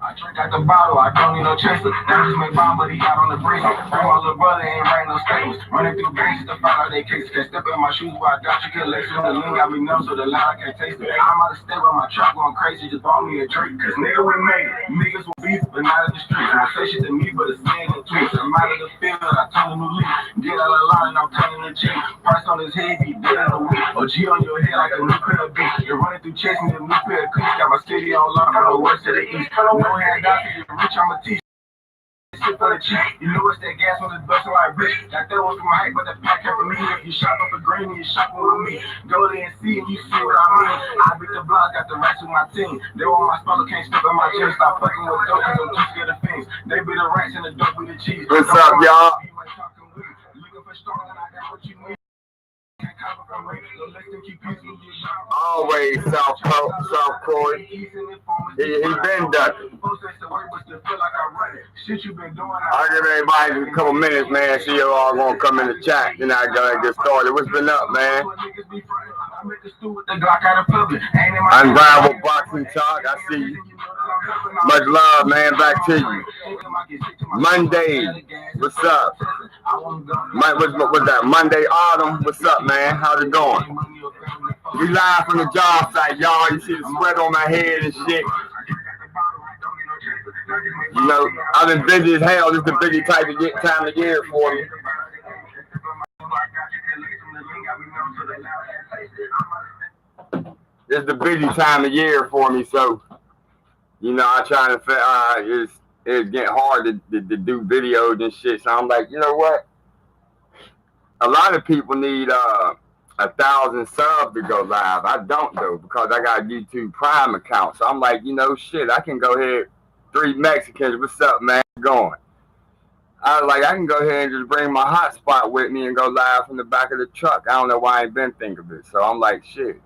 I drink out the bottle, I don't need no chaser. That just made bomb, but he out on the breeze. Bring my little brother, ain't writing no statements. Running through gangs to find out they cases. Can't step in my shoes, but I got you. Can't lace it on the lean, got me numb, so the line I can't taste it. I'm out of step with my trap going crazy, just bought me a drink. Cause nigga, we made it. Niggas will beef, but not in the streets. Won't say shit to me, but it's saying the tweets. I'm out of the field, I turn a new leaf. Get out of the line, I'm turning the cheek. Price on his head, he dead in a week. OG on your head like a new pair of beats. You're running through chasing a new pair of cleats. Got my city on lock from the west to the east. No handouts, if you're rich, I'm a teacher. Shit for the cheap. You know it's that gas on the bustin' like rich. Got that one from my height, but that pack kept for me. If you shop up for green, you shopping with me. Go there and see, and you see what I mean. I beat the block, got the racks with my team. They want my spell, can't step in my gym. Stop fucking with dope, cause I'm too scared of things. They be the racks and the dope be the cheese. What's up, y'all? Looking for strong, and I got what you need. Always South Court. He been ducking. I'll give everybody a couple minutes, man. See you all gonna come in the chat. Then I gotta get started. What's been up, man? Unrivaled Boxing Talk. I see you. Much love, man. Back to you. Monday. What's up? What's that? Monday Autumn. What's up, man? How's it going? We live from the job site, y'all. You see the sweat on my head and shit. You know, I've been busy as hell. This is the busy time of year for me. This is the busy time of year for me, so you know, I try to it's getting hard to do videos and shit. So I'm like, you know what? A lot of people need 1,000 subs to go live. I don't though, because I got a YouTube Prime account. So I'm like, you know, shit, I can go ahead. 3 Mexicans, what's up, man? Going. I was like, I can go ahead and just bring my hotspot with me and go live from the back of the truck. I don't know why I ain't been thinking of it. So I'm like, shit,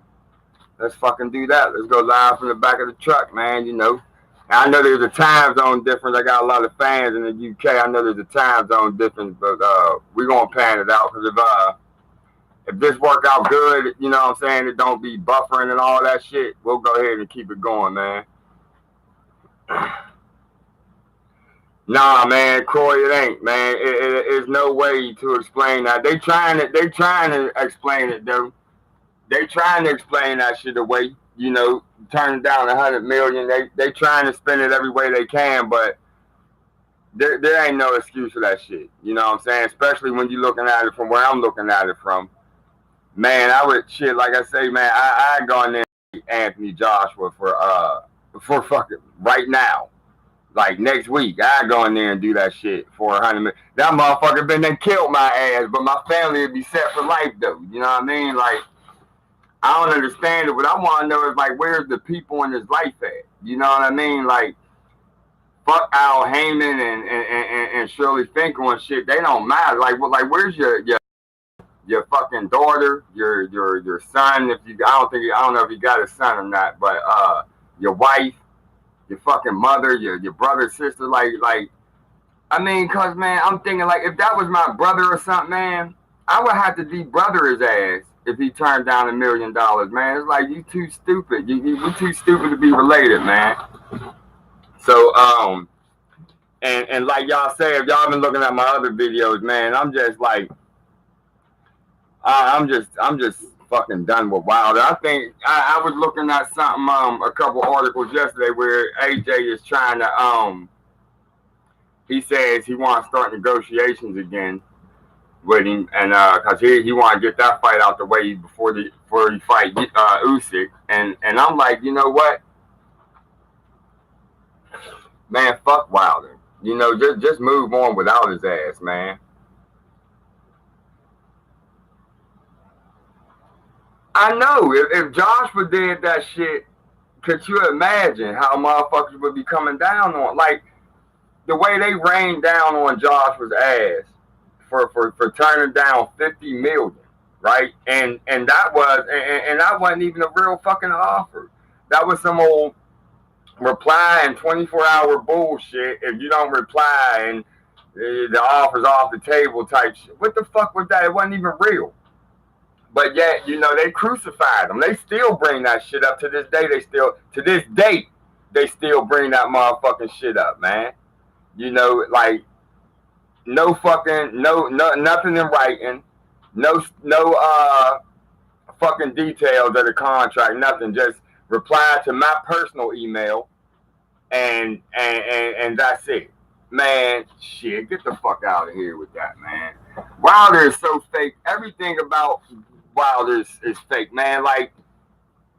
let's fucking do that. Let's go live from the back of the truck, man. You know, I know there's a time zone difference. I got a lot of fans in the UK. I know there's a time zone difference, but we're gonna pan it out, because if this work out good, you know what I'm saying, it don't be buffering and all that shit, we'll go ahead and keep it going, man. Nah, man, Croy, it ain't, man. It's no way to explain that. They trying to explain it though. They trying to explain that shit away. You know, turning down 100 million. They trying to spend it every way they can, but there ain't no excuse for that shit. You know what I'm saying? Especially when you're looking at it from where I'm looking at it from. Man, I would shit, like I say, man, I go in there and Anthony Joshua for fucking right now. Like next week, I go in there and do that shit for 100 million. That motherfucker been there killed my ass, but my family would be set for life though. You know what I mean? Like, I don't understand it. What I want to know is like, where's the people in his life at? You know what I mean? Like, fuck Al Heyman and Shirley Finkel and shit. They don't matter. Like, where's your fucking daughter, your son? If you, I don't know if you got a son or not, but your wife, your fucking mother, your brother, sister. Like, I mean, cause man, I'm thinking like, if that was my brother or something, man, I would have to de-brother his ass if he turned down $1 million, man. It's like, you too stupid. You too stupid to be related, man. So, and like y'all say, if y'all been looking at my other videos, man, I'm just like, I'm just fucking done with Wilder. I think I was looking at something, a couple articles yesterday where AJ is trying to, he says he wants to start negotiations again with him, and cause he want to get that fight out the way before he fight Usyk, and I'm like, you know what, man, fuck Wilder. You know, just move on without his ass, man. I know if Joshua did that shit, could you imagine how motherfuckers would be coming down on, like the way they rained down on Joshua's ass for turning down 50 million, right? And that wasn't even a real fucking offer. That was some old reply in 24-hour bullshit. If you don't reply and the offer's off the table type shit. What the fuck was that? It wasn't even real. But yet, you know, they crucified him. They still bring that shit up to this day. To this date, they still bring that motherfucking shit up, man. You know, like no fucking, nothing in writing, no fucking details of the contract, nothing. Just reply to my personal email, and that's it, man. Shit, get the fuck out of here with that, man. Wilder is so fake. Everything about Wilder is fake, man. Like,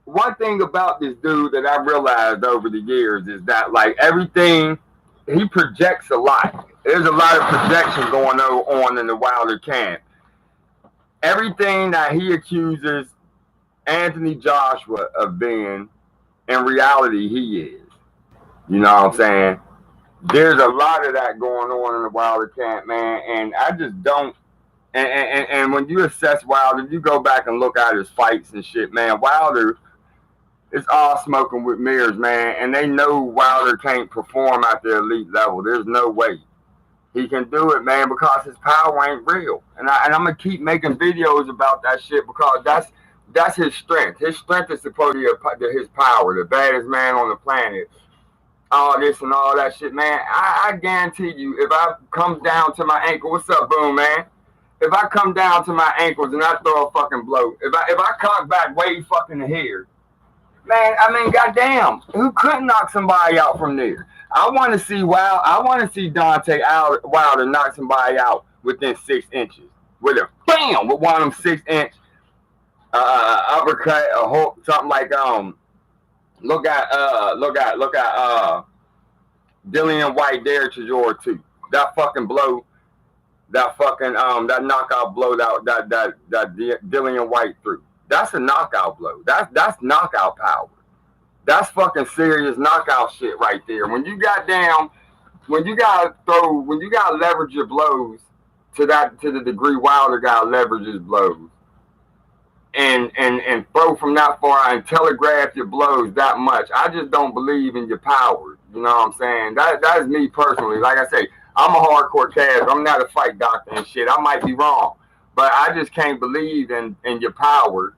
one thing about this dude that I realized over the years is that, like, everything, he projects a lot. There's a lot of projection going on in the Wilder camp. Everything that he accuses Anthony Joshua of being, in reality, he is. You know what I'm saying? There's a lot of that going on in the Wilder camp, man, and I just don't. And when you assess Wilder, you go back and look at his fights and shit, man. Wilder, it's all smoking with mirrors, man, and they know Wilder can't perform at the elite level. There's no way he can do it, man, because his power ain't real. And I'm gonna keep making videos about that shit because that's his strength. His strength is supposed to be his power, the baddest man on the planet. All this and all that shit, man. I guarantee you, if I come down to my ankle, what's up, Boom, man? If I come down to my ankles and I throw a fucking blow, if I cock back way fucking here, man, I mean, goddamn, who couldn't knock somebody out from there? I want to see Deontay Wilder knock somebody out within 6 inches with a bam with one of them 6-inch uppercut, a whole something like look at Dillian White there to your two. That fucking blow, that fucking that knockout blow that Dillian White threw. That's a knockout blow. That's knockout power. That's fucking serious knockout shit right there. When you gotta leverage your blows to the degree Wilder gotta leverage his blows. And throw from that far and telegraph your blows that much. I just don't believe in your power. You know what I'm saying? That's me personally. Like I say, I'm a hardcore cast. I'm not a fight doctor and shit. I might be wrong. But I just can't believe in your power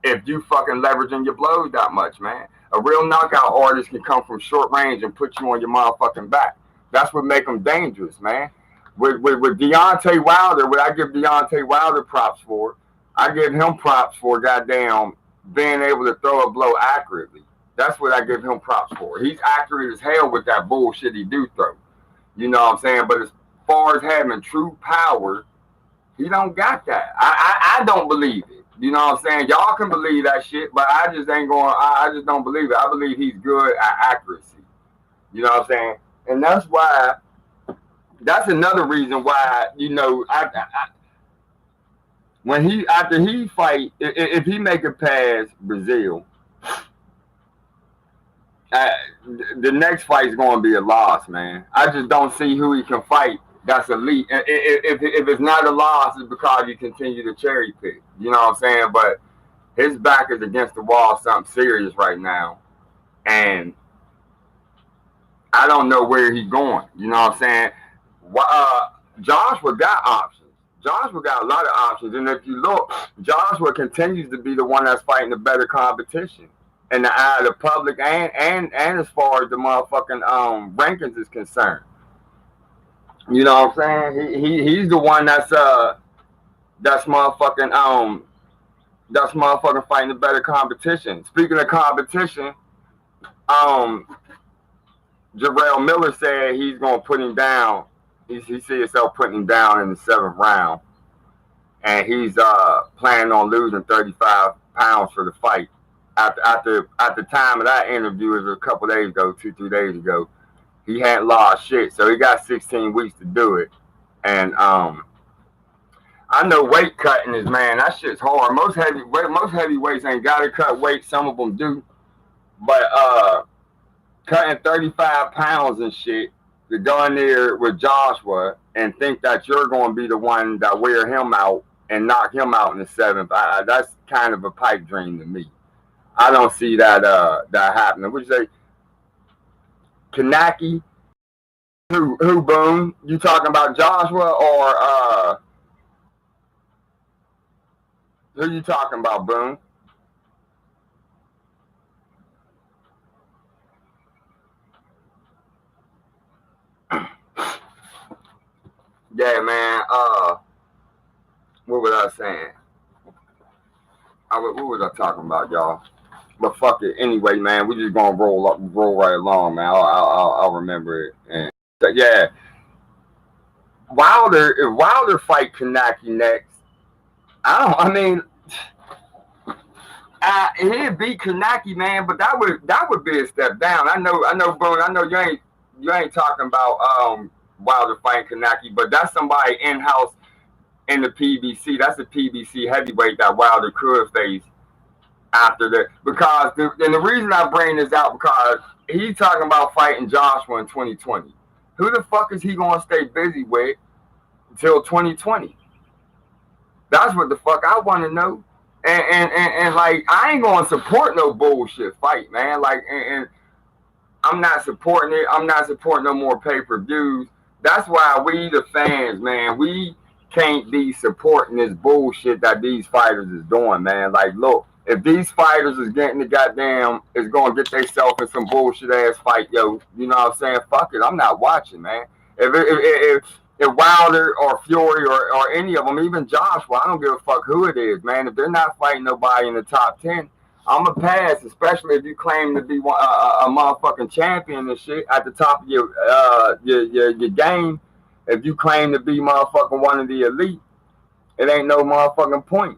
if you fucking leveraging your blows that much, man. A real knockout artist can come from short range and put you on your motherfucking back. That's what make them dangerous, man. With Deontay Wilder, what I give Deontay Wilder props for, I give him props for goddamn being able to throw a blow accurately. That's what I give him props for. He's accurate as hell with that bullshit he do throw. You know what I'm saying? But as far as having true power, he don't got that. I don't believe it. You know what I'm saying? Y'all can believe that shit, but I just ain't going. I just don't believe it. I believe he's good at accuracy. You know what I'm saying? And that's why. That's another reason why, you know, when after he fight, if he make it past Brazil, the next fight is going to be a loss, man. I just don't see who he can fight that's elite. If it's not a loss, it's because you continue to cherry pick. You know what I'm saying? But his back is against the wall, something serious right now, and I don't know where he's going. You know what I'm saying? Joshua got options. Joshua got a lot of options, and if you look, Joshua continues to be the one that's fighting the better competition in the eye of the public and as far as the motherfucking rankings is concerned. You know what I'm saying? He's the one that's motherfucking fighting the better competition. Speaking of competition, Jarrell Miller said he's gonna put him down. He see himself putting him down in the 7th round, and he's planning on losing 35 pounds for the fight. At the time of that interview, it was a couple days ago, 2-3 days ago. He hadn't lost shit, so he got 16 weeks to do it. And I know weight cutting is, man, that shit's hard. Most heavyweights ain't gotta cut weight. Some of them do, but cutting 35 pounds and shit to go in there with Joshua and think that you're going to be the one that wear him out and knock him out in the 7th, that's kind of a pipe dream to me. I don't see that happening. Would you say Kanaki? Who Boom? You talking about Joshua or Who you talking about, Boom? Yeah, man. What was I saying? What was I talking about, y'all? But fuck it. Anyway, man, we just gonna roll right along, man. I'll remember it. And so, yeah, If Wilder fight Kanaki next, I mean, he'd beat Kanaki, man, but that would be a step down. I know, Boone. I know you ain't talking about Wilder fighting Kanaki, but that's somebody in house in the PBC. That's the PBC heavyweight that Wilder could face after that. Because and the reason I bring this out because he's talking about fighting Joshua in 2020. Who the fuck is he gonna stay busy with until 2020? That's what the fuck I want to know. And like I ain't gonna support no bullshit fight, man. Like and I'm not supporting it. I'm not supporting no more pay-per-views. That's why we the fans, man, we can't be supporting this bullshit that these fighters is doing, man. Like, look, if these fighters is getting the goddamn is gonna get themselves in some bullshit ass fight, yo, you know what I'm saying? Fuck it, I'm not watching, man. If Wilder or Fury or any of them, even Joshua, I don't give a fuck who it is, man. If they're not fighting nobody in the top 10, I'm a pass, especially if you claim to be a motherfucking champion and shit at the top of your game. If you claim to be motherfucking one of the elite, it ain't no motherfucking point.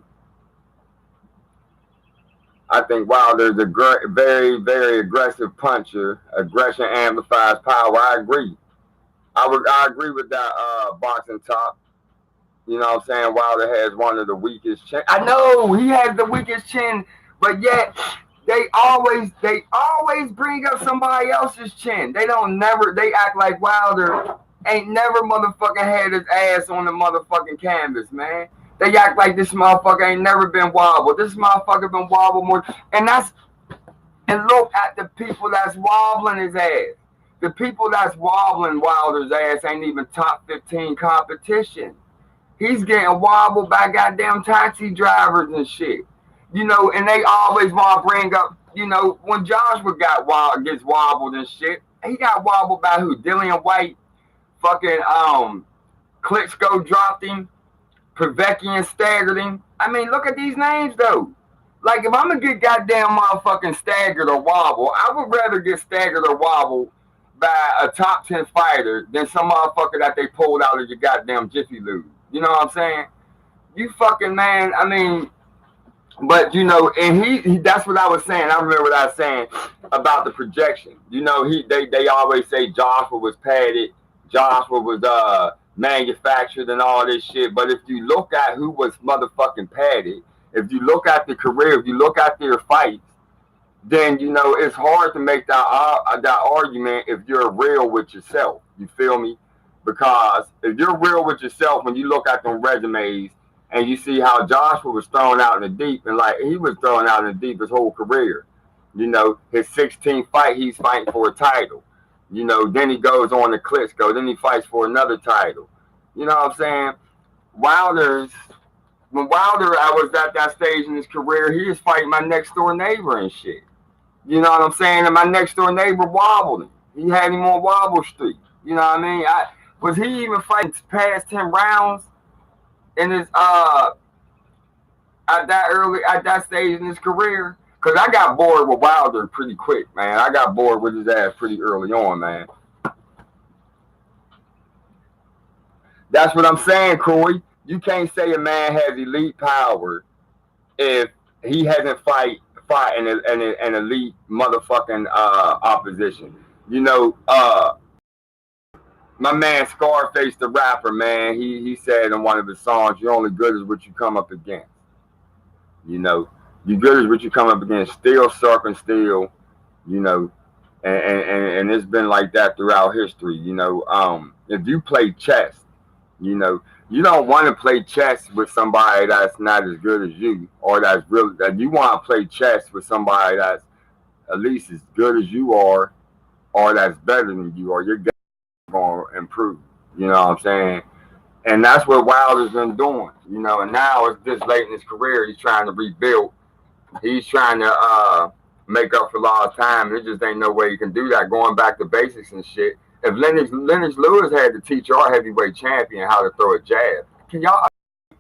I think Wilder's a very, very aggressive puncher. Aggression amplifies power. I agree. I agree with that boxing talk. You know what I'm saying? Wilder has one of the weakest chin. I know he has the weakest chin, but yet they always bring up somebody else's chin. They act like Wilder ain't never motherfucking had his ass on the motherfucking canvas, man. They act like this motherfucker ain't never been wobbled. This motherfucker been wobbled more. And look at the people that's wobbling his ass. The people that's wobbling Wilder's ass ain't even top 15 competition. He's getting wobbled by goddamn taxi drivers and shit. You know, and they always want to bring up, you know, when Joshua gets wobbled and shit, he got wobbled by who? Dillian White, fucking Klitschko dropped him, Povetkian staggered him. I mean, look at these names though. Like if I'm gonna get goddamn motherfucking staggered or wobble, I would rather get staggered or wobbled by a top 10 fighter than some motherfucker that they pulled out of your goddamn Jiffy Lube. You know what I'm saying? You fucking man, I mean, but you know, and he that's what I was saying. I remember what I was saying about the projection. You know, they always say Joshua was padded, Joshua was manufactured and all this shit. But if you look at who was motherfucking padded, if you look at the career, if you look at their fights, then you know it's hard to make that argument if you're real with yourself. You feel me? Because if you're real with yourself, when you look at them resumes and you see how Joshua was thrown out in the deep, and like he was thrown out in the deep his whole career. You know, his 16th fight, he's fighting for a title. You know, then he goes on to Klitschko, then he fights for another title. You know what I'm saying? When Wilder, I was at that stage in his career, he was fighting my next door neighbor and shit. You know what I'm saying? And my next door neighbor wobbled him. He had him on Wobble Street. You know what I mean? Was he even fighting past 10 rounds in his at that stage in his career? Cause I got bored with Wilder pretty quick, man. I got bored with his ass pretty early on, man. That's what I'm saying, Corey. You can't say a man has elite power if he hasn't fought an elite motherfucking opposition. You know, my man Scarface the rapper, man, he said in one of his songs, "You're only good as what you come up against." You know, you good as what you come up against. Steel sharpens steel. You know, and it's been like that throughout history. You know, if you play chess, you know, you don't want to play chess with somebody that's not as good as you, or that's really that you want to play chess with somebody that's at least as good as you are, or that's better than you, or your game is going to improve. You know what I'm saying? And that's what Wilder's been doing, you know. And now it's this late in his career, he's trying to rebuild. He's trying to make up for lost time. There just ain't no way you can do that. Going back to basics and shit. If Lennox Lewis had to teach our heavyweight champion how to throw a jab, can y'all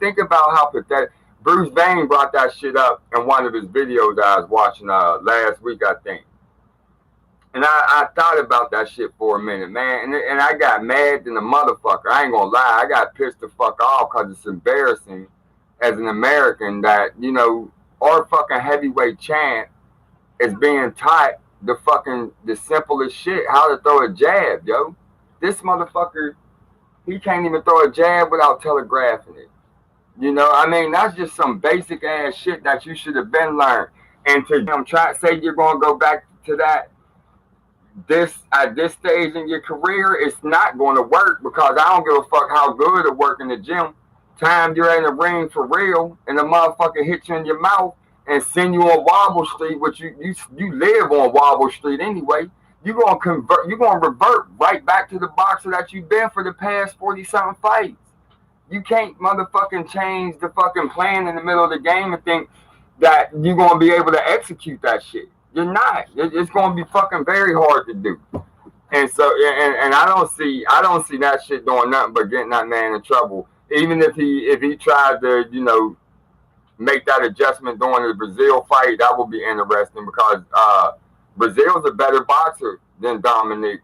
think about how pathetic? Bruce Vane brought that shit up in one of his videos I was watching last week, I think. And I thought about that shit for a minute, man. And I got mad than a motherfucker. I ain't gonna lie. I got pissed the fuck off because it's embarrassing as an American that, you know, our fucking heavyweight champ is being taught the simplest shit, how to throw a jab, yo. This motherfucker, he can't even throw a jab without telegraphing it. You know, I mean, that's just some basic ass shit that you should have been learned. And to try to say you're gonna go back to that at this stage in your career, it's not going to work because I don't give a fuck how good it work in the gym. Time you're in the ring for real and the motherfucker hits you in your mouth and send you on Wobble Street, which you live on Wobble Street anyway, you're gonna revert right back to the boxer that you've been for the past 40-something fights. You can't motherfucking change the fucking plan in the middle of the game and think that you're gonna be able to execute that shit. You're not. It's gonna be fucking very hard to do. And so, and I don't see that shit doing nothing but getting that man in trouble. Even if he tried to, you know, make that adjustment during the Brazil fight, that would be interesting because Brazil's a better boxer than Deontay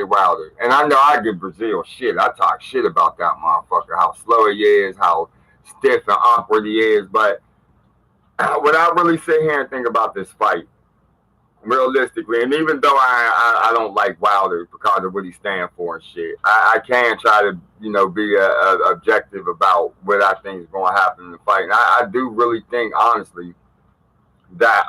Wilder. And I know I give Brazil shit. I talk shit about that motherfucker, how slow he is, how stiff and awkward he is. But when I really sit here and think about this fight, realistically, and even though I don't like Wilder because of what he stands for and shit, I can try to, you know, be objective about what I think is going to happen in the fight. And I do really think, honestly, that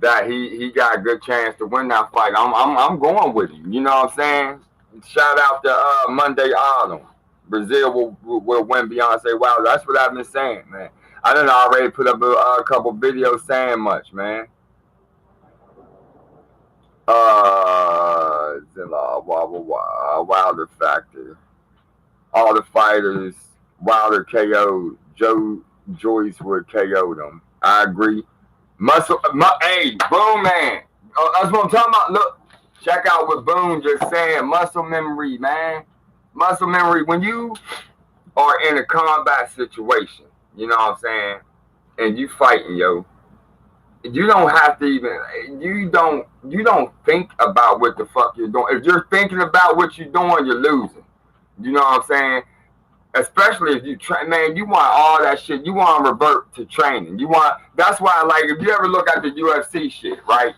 that he got a good chance to win that fight. I'm going with him. You know what I'm saying? Shout out to Monday Autumn. Brazil will win Beyonce Wilder. That's what I've been saying, man. I done already put up a couple videos saying much, man. Wilder factor. All the fighters, Wilder KO'd. Joyce would KO them. I agree. Hey, Boom Man. That's what I'm talking about. Look, check out what Boom just saying. Muscle memory, man. Muscle memory. When you are in a combat situation, you know what I'm saying, and you fighting, yo, you don't have to even, you don't think about what the fuck you're doing. If you're thinking about what you're doing, you're losing. You know what I'm saying? Especially if you train, man, you want all that shit. You want to revert to training. That's why, like, if you ever look at the UFC shit, right?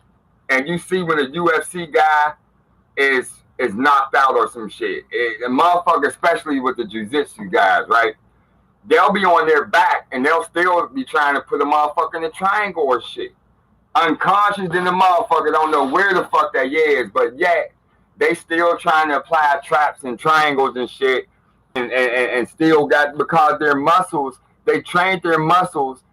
And you see when a UFC guy is knocked out or some shit, the motherfucker, especially with the jiu-jitsu guys, right? They'll be on their back and they'll still be trying to put a motherfucker in a triangle or shit. Unconscious, then the motherfucker don't know where the fuck that is, but yet they still trying to apply traps and triangles and shit. And still got, because their muscles, they trained their muscles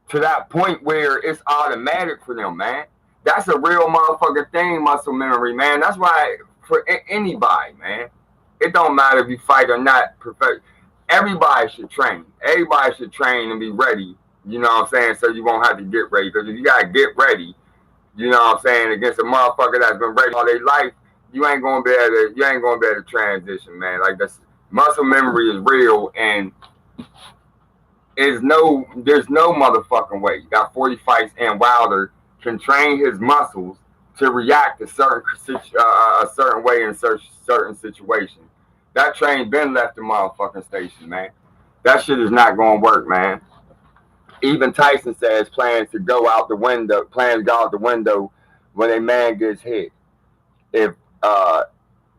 to that point where it's automatic for them, man. That's a real motherfucking thing, muscle memory, man. That's why for anybody, man, it don't matter if you fight or not. Everybody should train. Everybody should train and be ready. You know what I'm saying? So you won't have to get ready. Because if you gotta get ready, you know what I'm saying, against a motherfucker that's been ready all their life, you ain't gonna be able to transition, man. Like, that's muscle memory is real, and there's no motherfucking way. You got 40 fights, and Wilder can train his muscles to react a certain way in certain situations. That train been left the motherfucking station, man. That shit is not gonna work, man. Even Tyson says plans go out the window when a man gets hit. If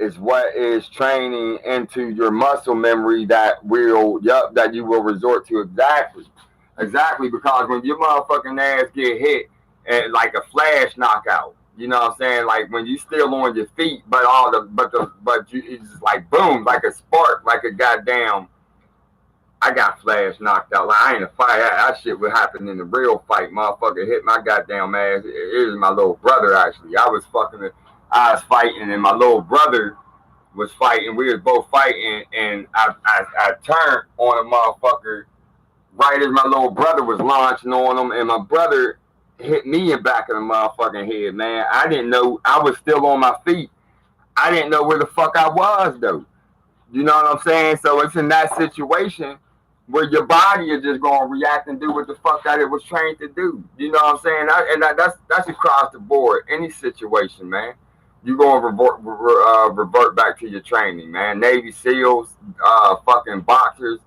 is what is training into your muscle memory that you will resort to. Exactly, because when your motherfucking ass get hit and like a flash knockout, you know what I'm saying, like when you still on your feet, but it's just like boom, like a spark, like a goddamn, I got flash knocked out. Like, I ain't a fight. That shit would happen in the real fight. Motherfucker hit my goddamn ass. It was my little brother, actually. I was fighting, and my little brother was fighting. We was both fighting, and I turned on a motherfucker right as my little brother was launching on him, and my brother hit me in the back of the motherfucking head, man. I didn't know. I was still on my feet. I didn't know where the fuck I was, though. You know what I'm saying? So it's in that situation where your body is just going to react and do what the fuck that it was trained to do. You know what I'm saying? That's across the board. Any situation, man. You going to revert back to your training, man. Navy SEALs, fucking boxers,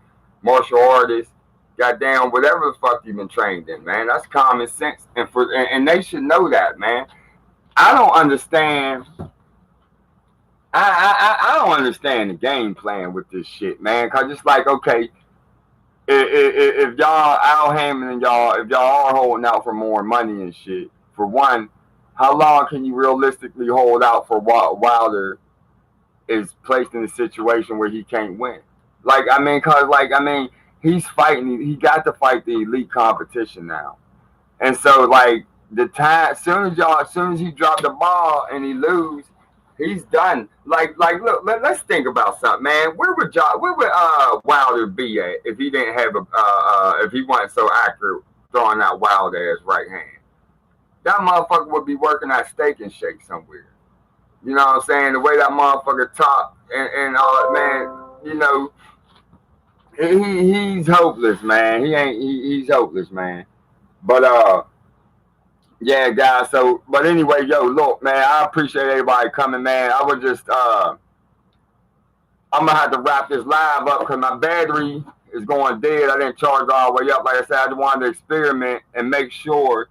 martial artists, goddamn, whatever the fuck you've been trained in, man. That's common sense, and they should know that, man. I don't understand. I don't understand the game plan with this shit, man. Cause it's like, okay, if y'all Al Hammond and if y'all are holding out for more money and shit, for one, how long can you realistically hold out for Wilder is placed in a situation where he can't win? Like, I mean, he's fighting. He got to fight the elite competition now, and so like the time, as soon as he dropped the ball and he lose, he's done. Look, let's think about something, man. Where would Wilder be at if he didn't have if he wasn't so accurate throwing out Wilder as right hand? That motherfucker would be working at Steak and Shake somewhere. You know what I'm saying? The way that motherfucker talk and all that, man. You know, he's hopeless, man. He's hopeless, man. But yeah, guys. So, but anyway, yo, look, man, I appreciate everybody coming, man. I was just, I'm gonna have to wrap this live up because my battery is going dead. I didn't charge all the way up. Like I said, I just wanted to experiment and make sure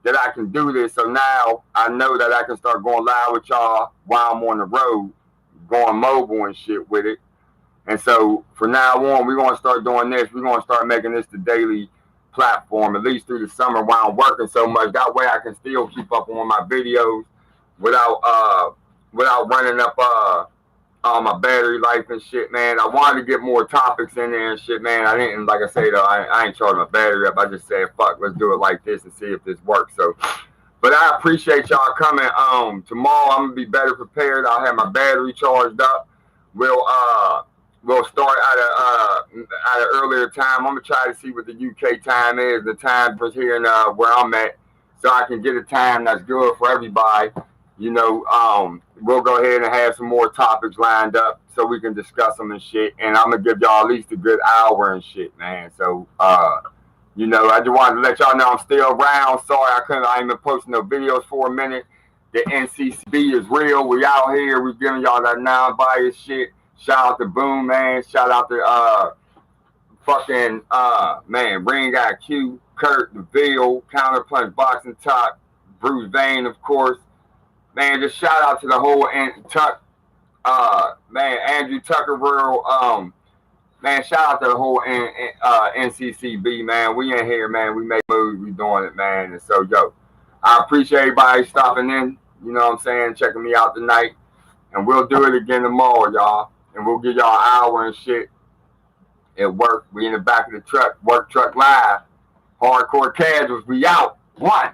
that I can do this. So now I know that I can start going live with y'all while I'm on the road, going mobile and shit with it. And so from now on, we're gonna start doing this. We're gonna start making this the daily platform, at least through the summer while I'm working so much. That way I can still keep up on my videos without running up my battery life and shit, man. I wanted to get more topics in there and shit, man. I didn't, like I say though, I ain't charging my battery up. I just said, fuck, let's do it like this and see if this works. So, but I appreciate y'all coming. Tomorrow I'm gonna be better prepared. I'll have my battery charged up. We'll start at an earlier time. I'm gonna try to see what the UK time is, the time was here and where I'm at, so I can get a time that's good for everybody. You know, we'll go ahead and have some more topics lined up so we can discuss them and shit. And I'm gonna give y'all at least a good hour and shit, man. So, you know, I just wanted to let y'all know I'm still around. Sorry I ain't been posting no videos for a minute. The NCCB is real. We out here. We giving y'all that non-biased shit. Shout out to Boom, man. Shout out to fucking man, Ring IQ, Kurt, DeVille, Counterpunch, Boxing Talk, Bruce Vane, of course. Man, just shout out to the whole man, Andrew Tucker Rural. Man, shout out to the whole NCCB, man. We in here, man. We make moves. We doing it, man. And so, yo, I appreciate everybody stopping in. You know what I'm saying? Checking me out tonight. And we'll do it again tomorrow, y'all. And we'll give y'all an hour and shit at work. We in the back of the truck, work truck live. Hardcore casuals, we out. One.